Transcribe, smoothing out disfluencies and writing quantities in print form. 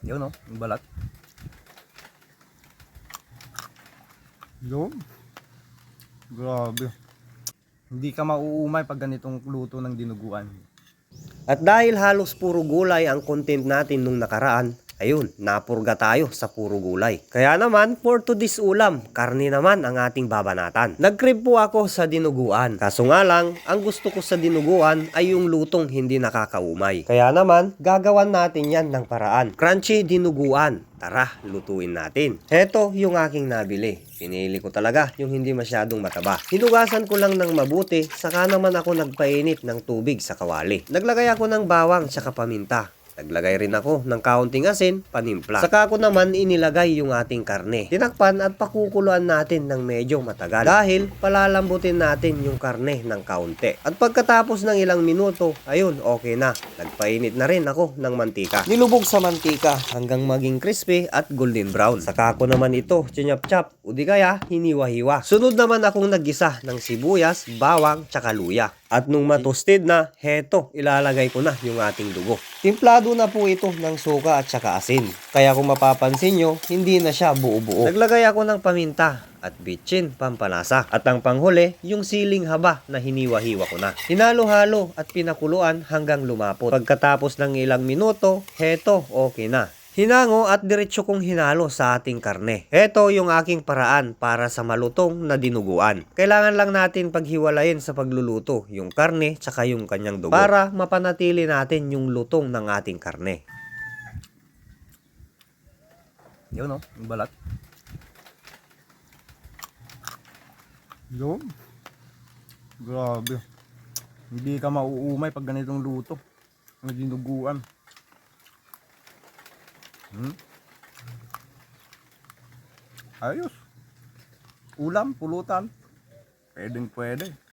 Yun oh, yung balat. Yun. Grabe. Hindi ka mauumay pag ganitong luto ng dinuguan. At dahil halos puro gulay ang content natin nung nakaraan, ayun, napurga tayo sa puro gulay. Kaya naman, for today's ulam, karne naman ang ating babanatan. Nag-crib po ako sa dinuguan. Kaso nga lang, ang gusto ko sa dinuguan ay yung lutong hindi nakakaumay. Kaya naman, gagawan natin yan ng paraan. Crunchy dinuguan. Tara, lutuin natin. Heto yung aking nabili. Pinili ko talaga yung hindi masyadong mataba. Hinugasan ko lang ng mabuti, saka naman ako nagpainit ng tubig sa kawali. Naglagay ako ng bawang tsaka paminta. Naglagay rin ako ng kaunting asin, panimpla. Saka ko naman inilagay yung ating karne. Tinakpan at pakukuluan natin ng medyo matagal. Dahil palalambutin natin yung karne ng kaunti. At pagkatapos ng ilang minuto, ayun, okay na. Nagpainit na rin ako ng mantika. Nilubog sa mantika hanggang maging crispy at golden brown. Saka ko naman ito chinyap-chap o di kaya hiniwa-hiwa. Sunod naman akong naggisa ng sibuyas, bawang, tsaka luya. At nung matosted na, heto, ilalagay ko na yung ating dugo. Timplado na po ito ng suka at saka asin. Kaya kung mapapansin nyo, hindi na siya buo-buo. Naglagay ako ng paminta at bitchin, pampalasa. At ang panghuli, yung siling haba na hiniwa-hiwa ko na. Hinalo-halo at pinakuluan hanggang lumapot. Pagkatapos ng ilang minuto, heto, okay na. Hinango at diretso kong hinalo sa ating karne. Ito yung aking paraan para sa malutong na dinuguan. Kailangan lang natin paghiwalayin sa pagluluto yung karne tsaka yung kanyang dugo para mapanatili natin yung lutong ng ating karne. Yun oh, yung balat. Yun. Grabe. Hindi ka mauumay pag ganitong luto ng dinuguan. Ayos. Ulam, pulutan. Pwedeng pwede.